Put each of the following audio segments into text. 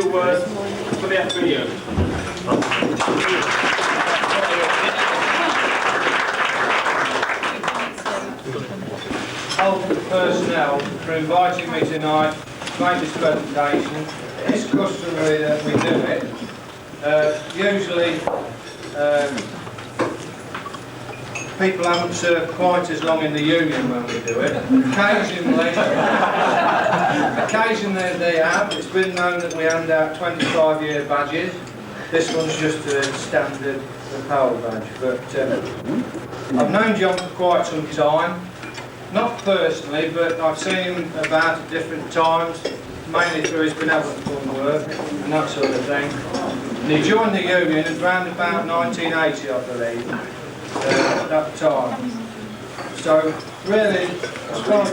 few words for the FBU. All the personnel for inviting me tonight to make this presentation. It's customary that we do it. Usually people haven't served quite as long in the union when we do it. Occasionally they have. It's been known that we hand out 25-year badges. This one's just a standard lapel badge. But I've known John for quite some time. Not personally, but I've seen him about at different times, mainly through his benevolent fund work and that sort of thing. And he joined the union around about 1980, I believe, at that time. So, really, as far as...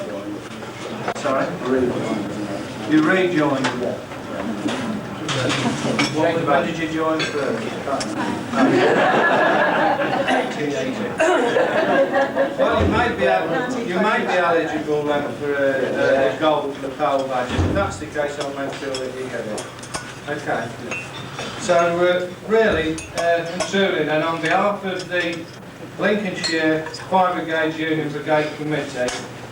Sorry? You rejoined? When did you join first? 1980. Well, you may be eligible then for a gold lapel badge. If that's the case, I'll make sure that you get it. Okay. So, really, and truly then, on behalf of the Lincolnshire Fire Brigade Union Brigade Committee,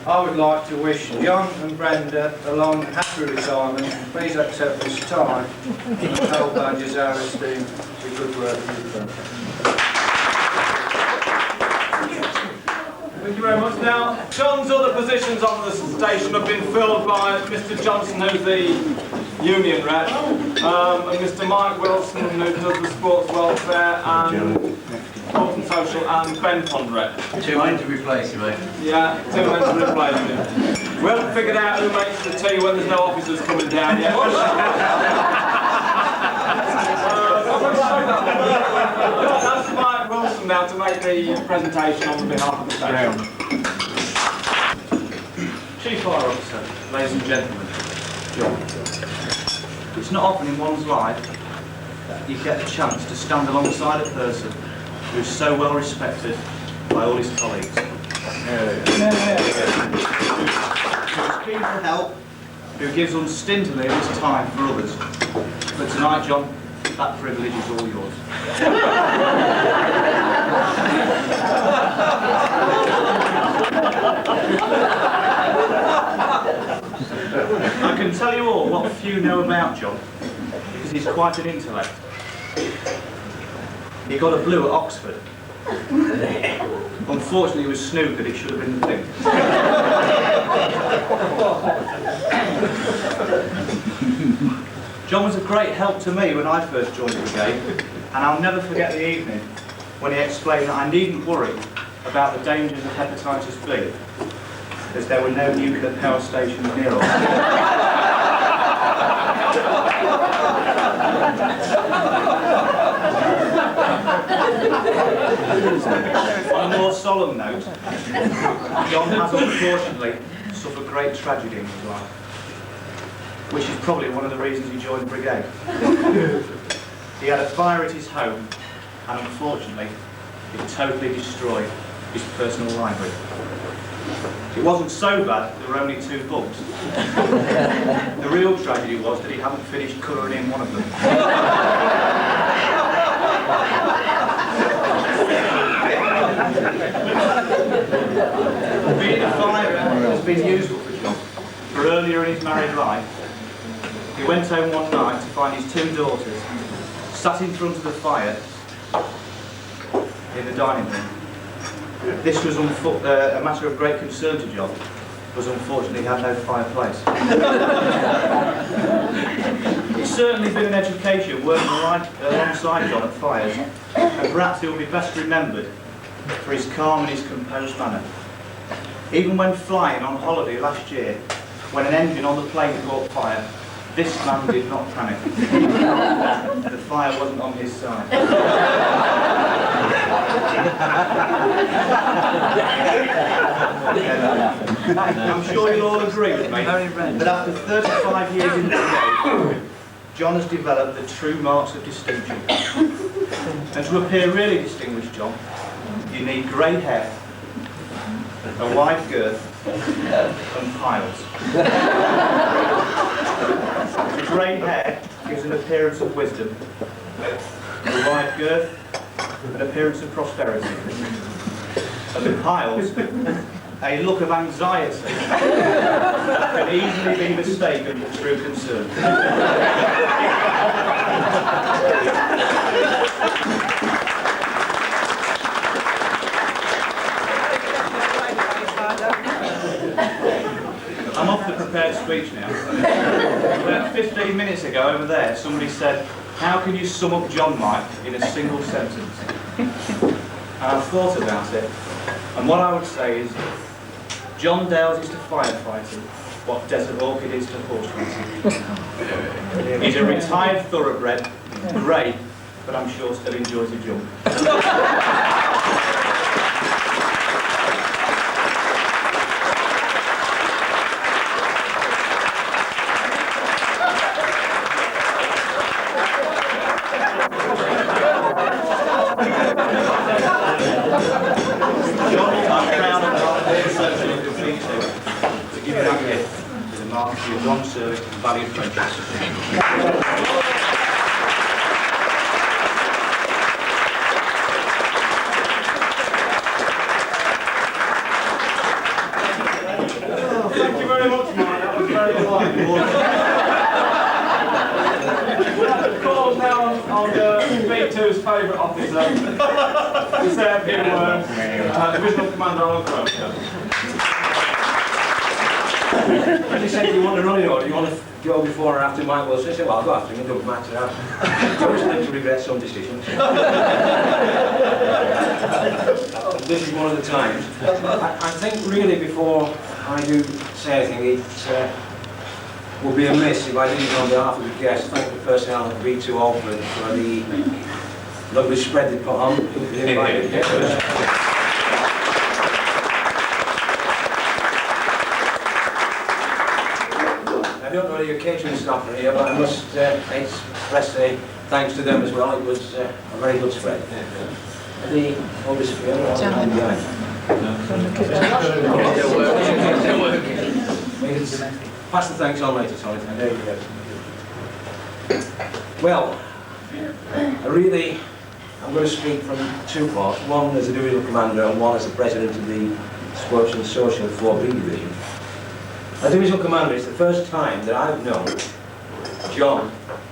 I would like to wish John and Brenda a long, happy retirement. Please accept this tie and lapel badges our esteem for good work you've done. Thank you very much. Now, John's other positions on the station have been filled by Mr. Johnson, who's the union rep, and Mr. Mike Wilson, who does the sports welfare and health and social, and Ben Pond rep. Two men to replace you, mate. Yeah, two men to replace him. We haven't figured out who makes the tea when there's no officers coming down yet. That's Mike Wilson now to make the presentation on behalf of the station. Chief Fire Officer, ladies and gentlemen, John. It's not often in one's life that you get the chance to stand alongside a person who is so well respected by all his colleagues. Who is keen for help, who gives unstintedly of his time for others. But tonight, John, that privilege is all yours. I can tell you all what few know about John, because he's quite an intellect. He got a blue at Oxford. Unfortunately, it was snooker, it should have been the thing. John was a great help to me when I first joined the brigade, and I'll never forget the evening when he explained that I needn't worry about the dangers of hepatitis B, because there were no nuclear power stations near us. On a more solemn note, John has unfortunately suffered great tragedy in his life, which is probably one of the reasons he joined the brigade. He had a fire at his home, and unfortunately, it totally destroyed his personal library. It wasn't so bad, there were only 2 books. The real tragedy was that he hadn't finished colouring in one of them. Being a firer has been useful for John, for earlier in his married life, he went home one night to find his 2 daughters sat in front of the fire in the dining room. This was a matter of great concern to John, because unfortunately he had no fireplace. It's certainly been an education working alongside John at fires, and perhaps he will be best remembered for his calm and his composed manner. Even when flying on holiday last year, when an engine on the plane caught fire, this man did not panic. The fire wasn't on his side. I'm sure you'll all agree with me that after 35 years in the brigade, John has developed the true marks of distinction. And to appear really distinguished, John, you need grey hair, a wide girth, and piles. The grey hair gives an appearance of wisdom, a wide girth, an appearance of prosperity, and the piles, a look of anxiety that can easily be mistaken for true concern. I'm off the prepared speech now. About 15 minutes ago over there, somebody said, how can you sum up John, Mike, in a single sentence? And I've thought about it, and what I would say is, John Dales is to firefighting what Desert Orchid is to horse racing. He's a retired thoroughbred, grey, but I'm sure still enjoys a jump. Long service and valued friendship. Thank you very much, Mike. That was very enlightening. We'd like to call now on B2's favourite officer to say a few words, Divisional Commander Alan Croker. When they said, do you want to run in or do you want to go before or after Mike Wilson? I said, well, I'll go after him, it doesn't matter now. I always live to regret some decisions. This is one of the times. I think really before I do say anything, it would be amiss if I didn't, on behalf of the guests, thank the personnel at B2 Alfred for the lovely spread they put on. I don't know whether your catering staff are here, but I must express a thanks to them as well. It was a very good spread. The oldest behind. Pass the thanks on later, sorry. There you go. Well, I'm going to speak from two parts. One as a divisional commander and one as the president of the Sports and Social 4B division. As divisional commander, it's the first time that I've known John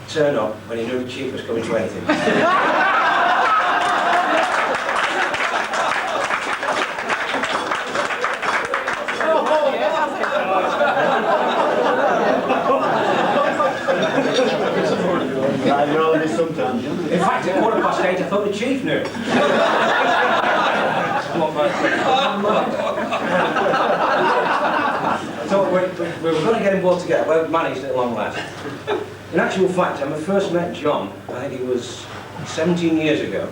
turn up when he knew the chief was coming to anything. In fact, at 8:15, I thought the chief knew. So we were going to get him both together. Well, managed at long last. In actual fact, when I first met John, I think it was 17 years ago,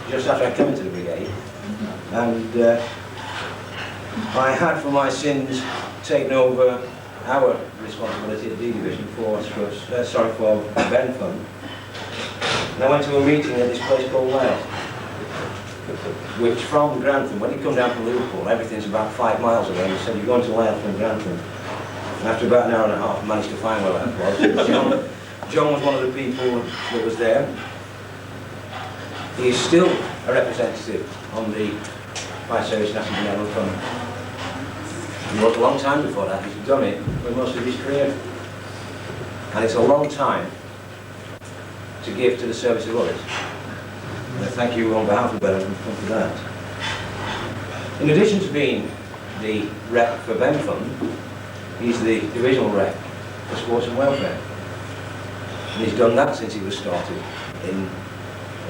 just after I came into the brigade, and I had, for my sins, taken over our responsibility at D Division for Benfund. And I went to a meeting at this place called Wales, which from Grantham, when you come down from Liverpool, everything's about 5 miles away. He said, you're going to Wales from Grantham. And after about an hour and a half, I managed to find where that was. John was one of the people that was there. He is still a representative on the Fire Service National Benevolent Fund. He was a long time before that. He's done it for most of his career. And it's a long time to give to the service of others. And I thank you on behalf of Benfund for that. In addition to being the rep for Benfund, he's the divisional rep for Sports and Welfare. And he's done that since he was started in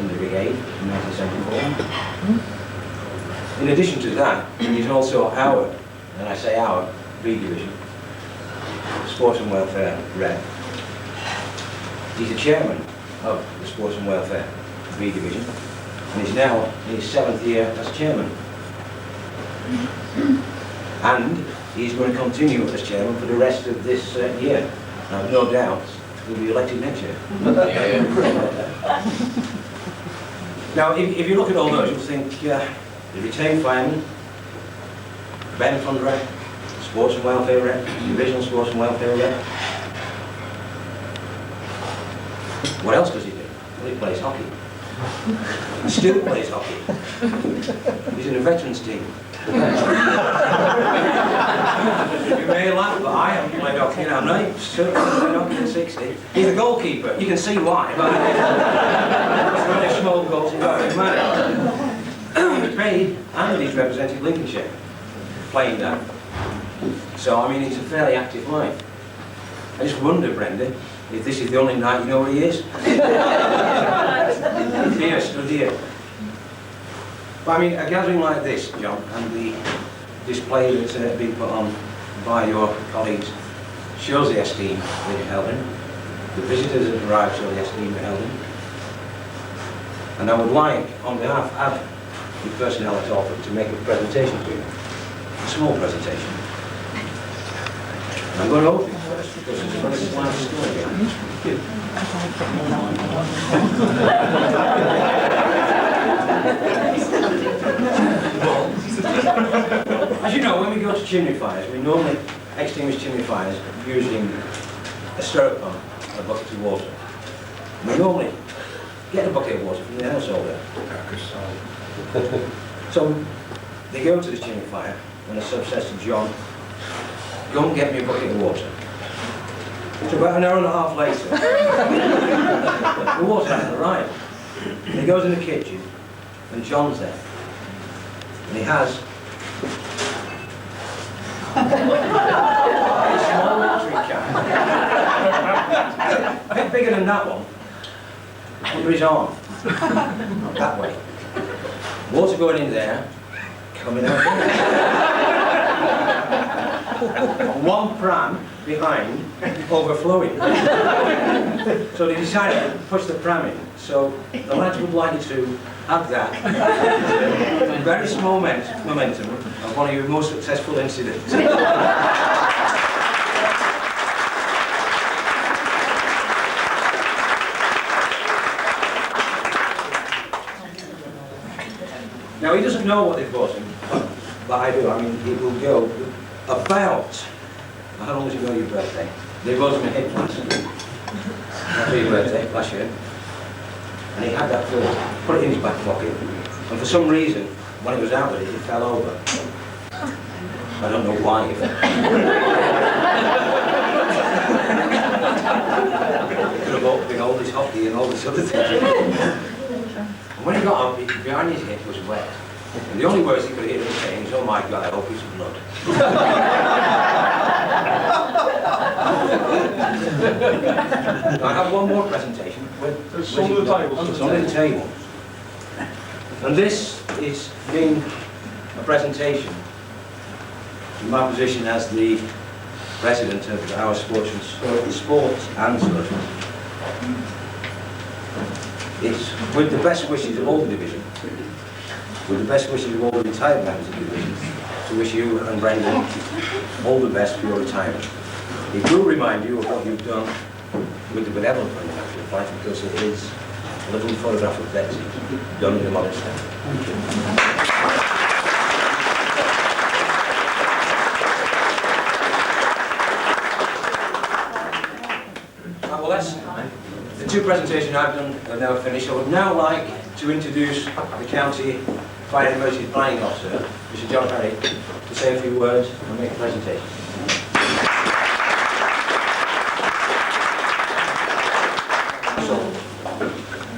the brigade in 1974. In addition to that, he's also our, and I say our, B Division, Sports and Welfare rep. He's the chairman of the Sports and Welfare B Division, and he's now in his 7th year as chairman. And he's going to continue as chairman for the rest of this year. I have no doubt he'll be elected next year. Now, if you look at all those, you'll think the retained fireman, Benfund rep, Sports and Welfare rep, Divisional Sports and Welfare rep. What else does he do? Well, he plays hockey. He still plays hockey. He's in a veterans team. You may laugh, but I haven't played hockey, and I'm not certainly played hockey in 60. He's a goalkeeper. You can see why, but it's very small goals. It doesn't matter. He's paid, and he's represented Lincolnshire, playing that. So, I mean, it's a fairly active life. I just wonder, Brenda, if this is the only night you know where he is. Here, stood here. But I mean, a gathering like this, John, and the display that's been put on by your colleagues shows the esteem that you held him. The visitors that arrived show the esteem they held him. And I would like, on behalf of the personnel at Alfred, to make a presentation to you. A small presentation. And I'm going to open it first, because there's a very slight story behind it. As you know, when we go to chimney fires, we normally extinguish chimney fires using a styrofoam and a bucket of water. And we normally get a bucket of water from the householder. So they go to the chimney fire, and the sub says to John, "Go and get me a bucket of water." So about an hour and a half later, the water hasn't arrived. And he goes in the kitchen, and John's there. And he has a small watering can, a bit bigger than that one, under his arm, that way. Water going in there, coming out there. One pram behind, overflowing. So they decided to push the pram in. So the lads would like you to have that. Very small momentum of one of your most successful incidents. Now he doesn't know what they've bought him, but I do. I mean, it will go about, how long was it ago your birthday? They bought him a hip last after your birthday, last year. And he had that filled, put it in his back pocket. And for some reason, when he was out with it, it fell over. I don't know why it fell. He could have been all this hockey and all this other thing. And when he got up, behind his head was wet. And the only words he could hear him saying is, "Oh my God, I hope it's blood." I have one more presentation. It's on the table. It's on the table. And this is being a presentation in my position as the president of our sports and social. It's with the best wishes of all the division, with the best wishes of all the retired members of the division, to wish you and Brendan all the best for your retirement. It will remind you of what you've done with the benevolent fund in actual fact, because it is a little photograph of Betsy done in a modest style. Thank you. Well, that's the two presentations I've done are now finished. I would now like to introduce the County Fire and Emergency Planning Officer, Mr. John Harry, to say a few words and make a presentation.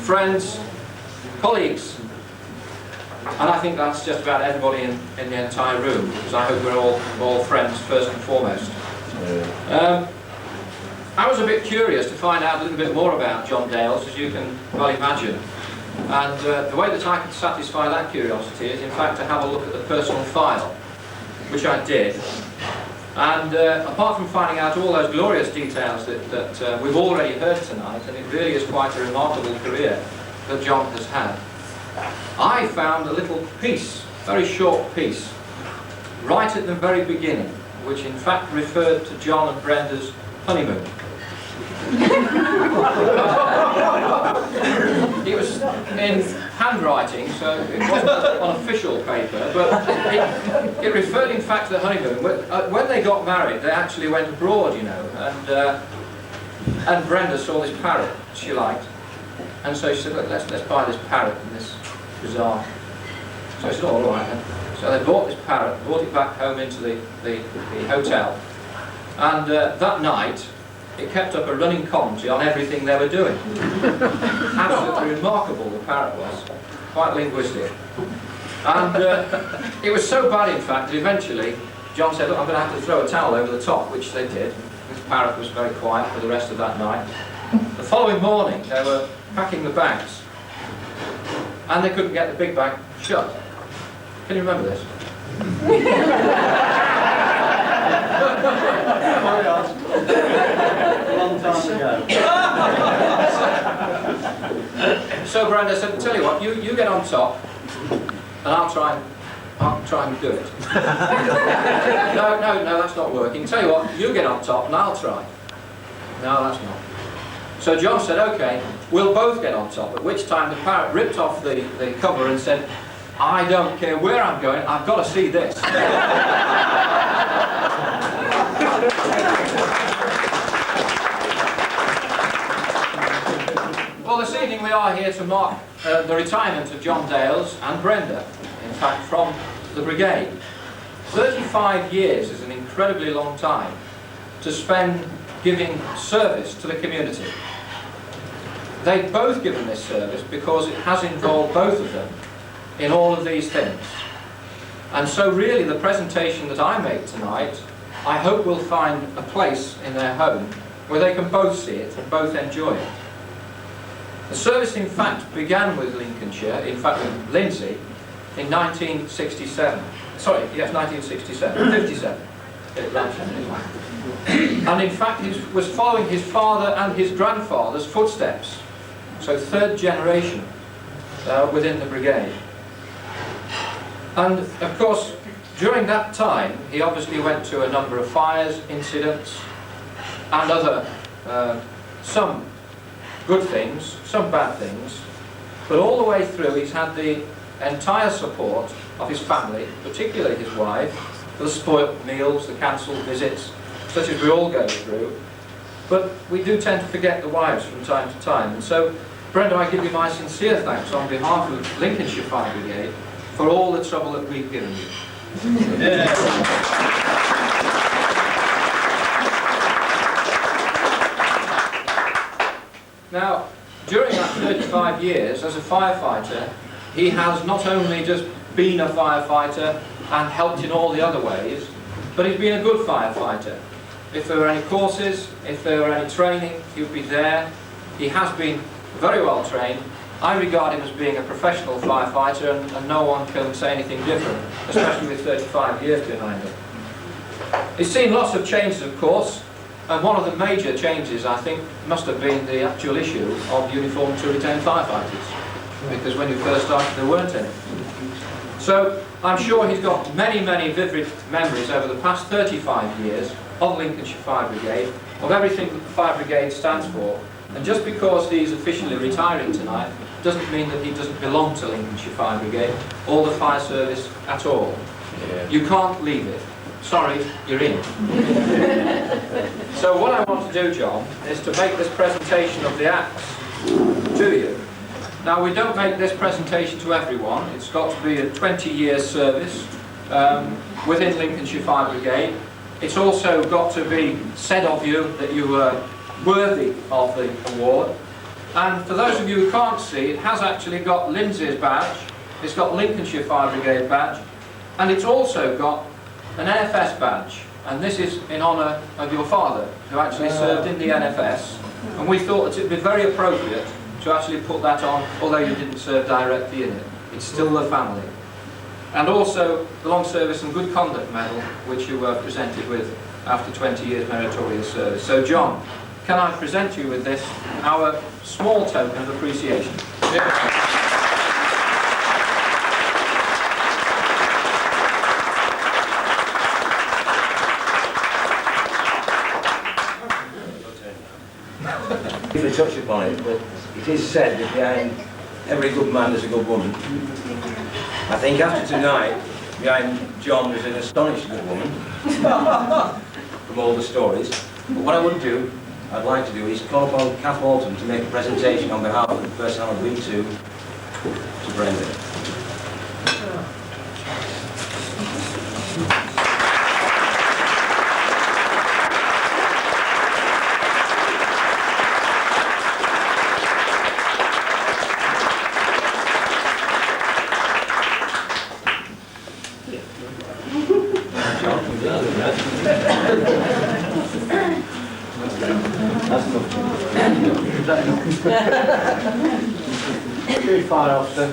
Friends, colleagues, and I think that's just about everybody in the entire room, because I hope we're all friends first and foremost. I was a bit curious to find out a little bit more about John Dales, as you can well imagine. And the way that I could satisfy that curiosity is, in fact, to have a look at the personal file, which I did. And apart from finding out all those glorious details that we've already heard tonight, and it really is quite a remarkable career that John has had, I found a little piece, very short piece, right at the very beginning, which in fact referred to John and Brenda's honeymoon. It was in handwriting, so it wasn't on official paper, but it referred in fact to the honeymoon. When they got married, they actually went abroad, you know, and Brenda saw this parrot she liked, And so she said, look, let's buy this parrot in this bazaar. So I said, all right then. So they bought this parrot, brought it back home into the hotel. And that night, it kept up a running commentary on everything they were doing. Absolutely remarkable, the parrot was. Quite linguistic. And it was so bad, in fact, that eventually John said, look, I'm going to have to throw a towel over the top, which they did. This parrot was very quiet for the rest of that night. The following morning, they were packing the bags, and they couldn't get the big bag shut. Can you remember this? Long time ago. So Brenda said, tell you what, you get on top, and I'll try and do it. No, that's not working. Tell you what, you get on top and I'll try. No, that's not. So John said, okay, we'll both get on top, at which time the parrot ripped off the cover and said, I don't care where I'm going, I've got to see this. Well, this evening we are here to mark the retirement of John Dales and Brenda, in fact, from the brigade. 35 years is an incredibly long time to spend giving service to the community. They've both given this service because it has involved both of them in all of these things. And so really the presentation that I make tonight, I hope will find a place in their home where they can both see it and both enjoy it. The service in fact began with Lincolnshire, in fact with Lindsay, in 1967. Sorry, yes, 1967, 57. And in fact he was following his father and his grandfather's footsteps. So third generation within the brigade. And of course, during that time, he obviously went to a number of fires, incidents, and other, some good things, some bad things, but all the way through he's had the entire support of his family, particularly his wife, the spoilt meals, the cancelled visits, such as we all go through. But we do tend to forget the wives from time to time. And so, Brenda, I give you my sincere thanks on behalf of Lincolnshire Fire Brigade for all the trouble that we've given you. Now, during that 35 years as a firefighter, he has not only just been a firefighter and helped in all the other ways, but he's been a good firefighter. If there were any courses, if there were any training, he would be there. He has been very well trained. I regard him as being a professional firefighter, and no one can say anything different, especially with 35 years behind him. He's seen lots of changes, of course, and one of the major changes, I think, must have been the actual issue of uniform to retain firefighters, because when you first started there weren't any. So I'm sure he's got many, many vivid memories over the past 35 years of Lincolnshire Fire Brigade, of everything that the Fire Brigade stands for. And just because he's officially retiring tonight doesn't mean that he doesn't belong to Lincolnshire Fire Brigade or the fire service at all. Yeah. You can't leave it. Sorry, you're in. So what I want to do, John, is to make this presentation of the Acts to you. Now, we don't make this presentation to everyone. It's got to be a 20-year service within Lincolnshire Fire Brigade. It's also got to be said of you that you were worthy of the award. And for those of you who can't see, it has actually got Lindsay's badge, it's got Lincolnshire Fire Brigade badge, and it's also got an NFS badge. And this is in honour of your father, who actually served in the NFS. And we thought that it would be very appropriate to actually put that on, although you didn't serve directly in it. It's still the family. And also the Long Service and Good Conduct Medal, which you were presented with after 20 years meritorious service. So John, can I present you with this, our small token of appreciation? Briefly touch upon it, but it is said that behind every good man there's a good woman. I think after tonight, behind John there's an astonishing good woman, from all the stories. But what I would do I'd like to do is call upon Kath Walton to make a presentation on behalf of the personnel of Wing 2 to Brendan. Chief Fire Officer,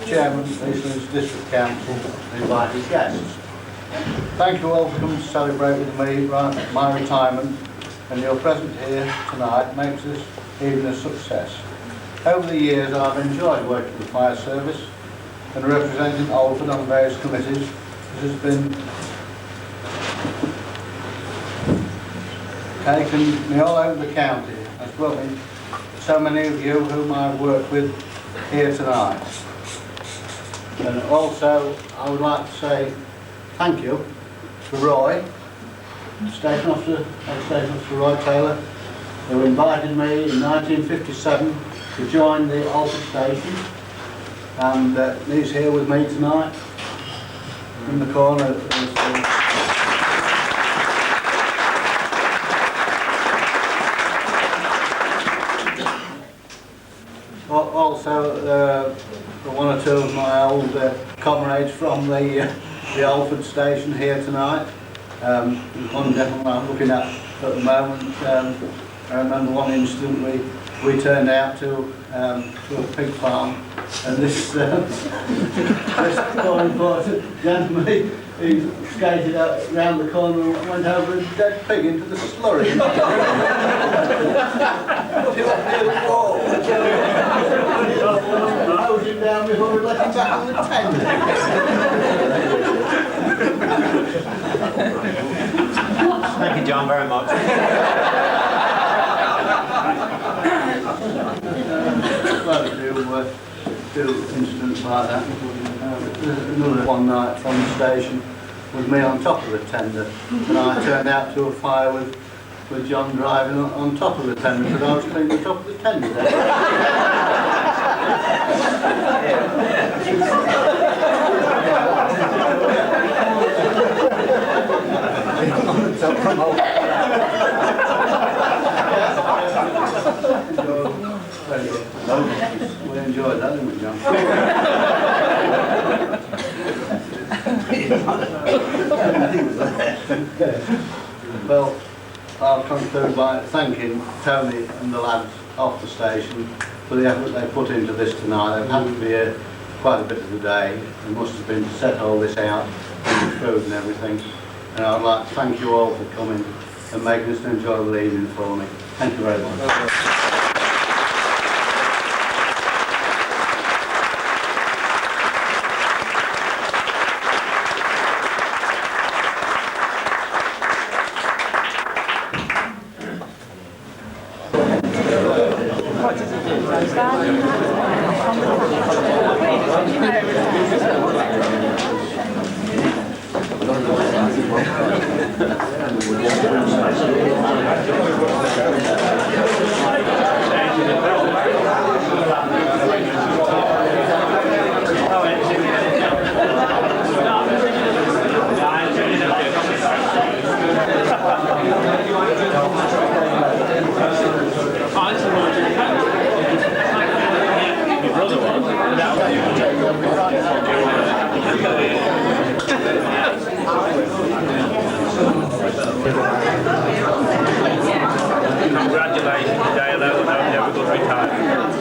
Chairman, Eastlands District Council, and invited guests. Thank you all for coming to celebrate with me my retirement, and your presence here tonight makes this evening a success. Over the years I've enjoyed working with the fire service and representing Alford on various committees. It has been taken me all over the county, as well as so many of you whom I've worked with here tonight. And also I would like to say thank you to Roy, Station Officer Roy Taylor, who invited me in 1957 to join the Alford Station, and he's here with me tonight in the corner. Also, one or two of my old comrades from the Alford Station here tonight. One gentleman I'm looking at the moment, I remember one instant we turned out to a pig farm, and this important gentleman, he skated out round the corner and went over a dead pig into the slurry. I hosed him down before we let him back on the tender. Thank you, John, very much. Do incidents like that. Another one night from the station with me on top of the tender, and I turned out to a fire with John driving on top of the tender, but I was cleaning the top of the tender. We enjoyed that, didn't we, John? Well, I'll conclude by thanking Tony and the lads off the station for the effort they put into this tonight. They've had to be here quite a bit of the day. It must have been to set all this out, and the food and everything. And I'd like to thank you all for coming and making this an enjoyable evening for me. Thank you very much. Congratulations, Dale. I hope you have a good retirement.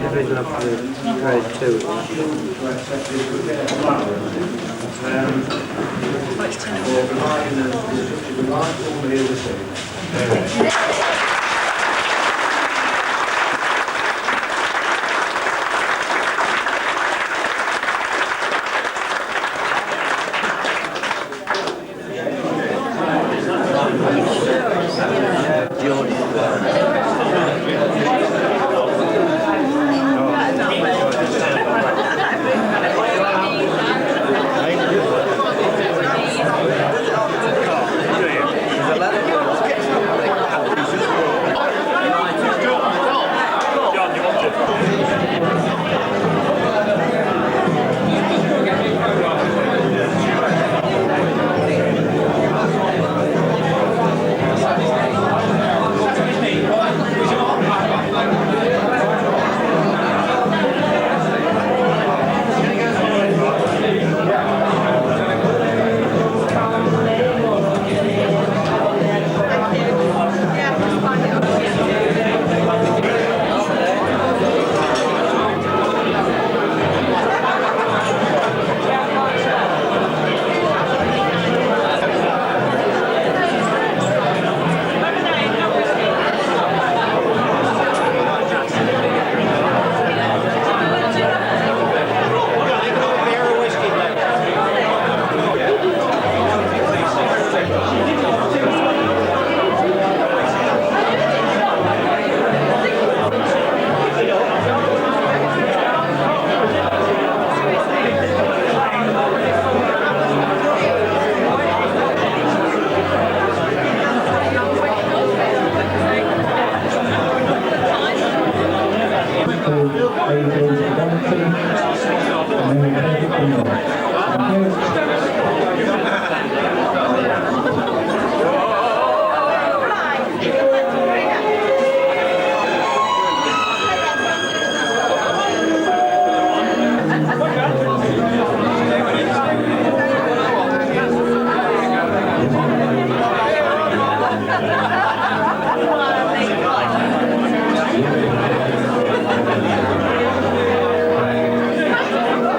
Division up to grade 2. For providing the delightful meal this evening.